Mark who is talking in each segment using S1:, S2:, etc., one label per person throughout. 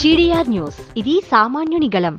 S1: GDR news, ఇది సామాన్యుని గళం.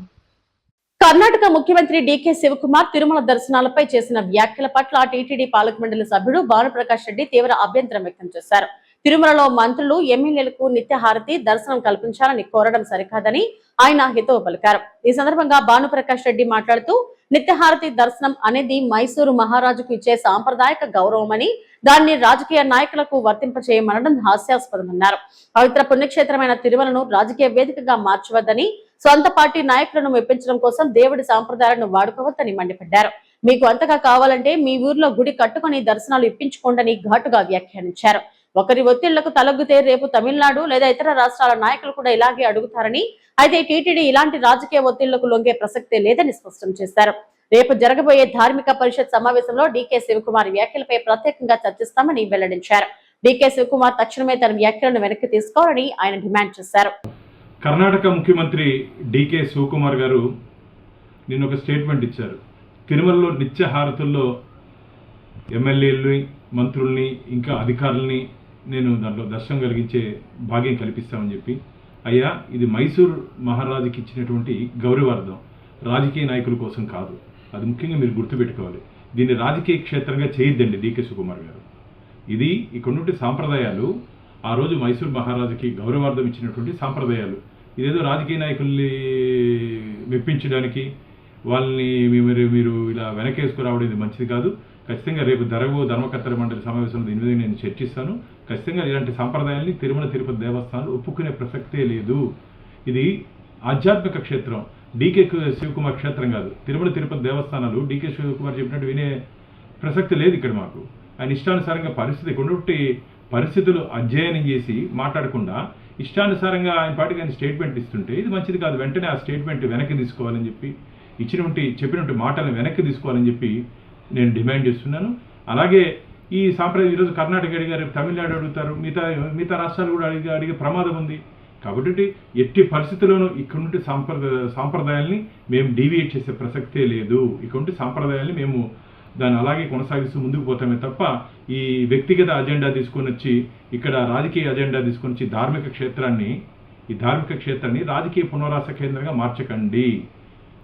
S2: కర్ణాటక ముఖ్యమంత్రి డీకే శివకుమార్ తిరుమల దర్శనాలపై చేసిన వ్యాఖ్యల పట్ల టీటీడీ పాలక మండలి సభ్యుడు భానుప్రకాష్ రెడ్డి తీవ్ర అభ్యంతరం వ్యక్తం చేశారు. తిరుమలలో మంత్రులు, ఎమ్మెల్యేలకు నిత్యహారతి దర్శనం కల్పించాలని కోరడం సరికాదని ఆయన హితవు పలికారు. ఈ సందర్భంగా భానుప్రకాష్ రెడ్డి మాట్లాడుతూ, నిత్యహారతి దర్శనం అనేది మైసూరు మహారాజుకు ఇచ్చే సాంప్రదాయక గౌరవమని, దాన్ని రాజకీయ నాయకులకు వర్తింపచేయమనడం హాస్యాస్పదమన్నారు. పవిత్ర పుణ్యక్షేత్రమైన తిరుమలను రాజకీయ వేదికగా మార్చవద్దని, సొంత పార్టీ నాయకులను మెప్పించడం కోసం దేవుడి సాంప్రదాయాలను వాడుకోవద్దని మండిపడ్డారు. మీకు అంతగా కావాలంటే మీ ఊర్లో గుడి కట్టుకుని దర్శనాలు ఇప్పించుకోండని ఘాటుగా వ్యాఖ్యానించారు. ఒకరి ఒత్తిళ్లకు తలొగ్గితే రేపు తమిళనాడు లేదా ఇతర రాష్ట్రాల నాయకులు కూడా ఇలాగే అడుగుతారని, అయితే టీటీడీ ఇలాంటి రాజకీయ ఒత్తిళ్లకు లొంగే ప్రసక్తే లేదని స్పష్టం చేశారు. రేపు జరగబోయే ధార్మిక పరిషత్ సమావేశంలో డీకే శివకుమార్ వ్యాఖ్యలపై ప్రత్యేకంగా చర్చిస్తామని వెల్లడించారు. డీకే శివకుమార్ తక్షణమే తన వ్యాఖ్యలను వెనక్కి తీసుకోవాలని ఆయన డిమాండ్ చేశారు.
S3: కర్ణాటక ముఖ్యమంత్రి డీకే శివకుమార్ గారు నిన్న ఒక స్టేట్మెంట్ ఇచ్చారు. తిరుమలలో నిత్య హారతుల్లో ఎమ్మెల్యేలని, మంత్రుల్ని, ఇంకా అధికారుల్ని నేను దాంట్లో దర్శనం కలిగించే భాగ్యం కల్పిస్తామని చెప్పి, అయ్యా ఇది మైసూర్ మహారాజుకి ఇచ్చినటువంటి గౌరవార్థం, రాజకీయ నాయకుల కోసం కాదు. అది ముఖ్యంగా మీరు గుర్తుపెట్టుకోవాలి. దీన్ని రాజకీయ క్షేత్రంగా చేయొద్దండి డీకే శివకుమార్ గారు. ఇది ఇక్కడ నుండి సాంప్రదాయాలు, ఆ రోజు మైసూర్ మహారాజుకి గౌరవార్థం ఇచ్చినటువంటి సాంప్రదాయాలు. ఇదేదో రాజకీయ నాయకుల్ని మెప్పించడానికి వాళ్ళని మీరు ఇలా వెనకేసుకురావడం ఇది మంచిది కాదు. ఖచ్చితంగా రేపు ధర్మకర్తల మండలి సమావేశంలో దీని మీద నేను చర్చిస్తాను. ఖచ్చితంగా ఇలాంటి సాంప్రదాయాల్ని తిరుమల తిరుపతి దేవస్థానాలు ఒప్పుకునే ప్రసక్తే లేదు. ఇది ఆధ్యాత్మిక క్షేత్రం, డీకే శివకుమార్ క్షేత్రం కాదు. తిరుమల తిరుపతి దేవస్థానాలు డీకే శివకుమార్ చెప్పినట్టు వినే ప్రసక్తి లేదు ఇక్కడ మాకు. ఆయన ఇష్టానుసారంగా పరిస్థితులు అధ్యయనం చేసి మాట్లాడకుండా ఇష్టానుసారంగా ఆయన పాటికి ఆయన స్టేట్మెంట్ ఇస్తుంటే ఇది మంచిది కాదు. వెంటనే ఆ స్టేట్మెంట్ వెనక్కి తీసుకోవాలని చెప్పి, చెప్పినటువంటి మాటలను వెనక్కి తీసుకోవాలని చెప్పి నేను డిమాండ్ చేస్తున్నాను. అలాగే ఈ సాంప్రదాయం ఈరోజు కర్ణాటక అడిగారు, తమిళనాడు అడుగుతారు, మిగతా రాష్ట్రాలు కూడా అడిగే ప్రమాదం ఉంది. కాబట్టి ఎట్టి పరిస్థితుల్లోనూ ఇక్కడ నుండి సాంప్రదాయాల్ని మేము డీవియేట్ చేసే ప్రసక్తే లేదు. ఇక్కడ నుండి సాంప్రదాయాల్ని మేము దాన్ని అలాగే కొనసాగిస్తూ ముందుకు పోతామే తప్ప ఈ వ్యక్తిగత అజెండా తీసుకొని వచ్చి, ఇక్కడ రాజకీయ అజెండా తీసుకొని వచ్చి ఈ ధార్మిక క్షేత్రాన్ని రాజకీయ పునరావాస కేంద్రంగా మార్చకండి.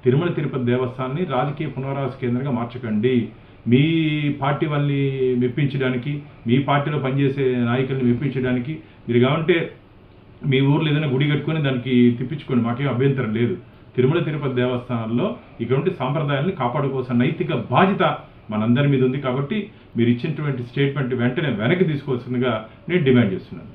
S3: తిరుమల తిరుపతి దేవస్థానాన్ని రాజకీయ పునరావాస కేంద్రంగా మార్చకండి. మీ పార్టీ వాళ్ళని మెప్పించడానికి, మీ పార్టీలో పనిచేసే నాయకుల్ని మెప్పించడానికి మీరు కావంటే మీ ఊర్లో ఏదైనా గుడి కట్టుకొని దానికి తిప్పించుకోండి, మాకేం అభ్యంతరం లేదు. తిరుమల తిరుపతి దేవస్థానంలో ఇటువంటి సాంప్రదాయాన్ని కాపాడుకోవాల్సిన నైతిక బాధ్యత మనందరి మీద ఉంది. కాబట్టి మీరు ఇచ్చినటువంటి స్టేట్మెంట్ వెంటనే వెనక్కి తీసుకోవాల్సిందిగా నేను డిమాండ్ చేస్తున్నాను.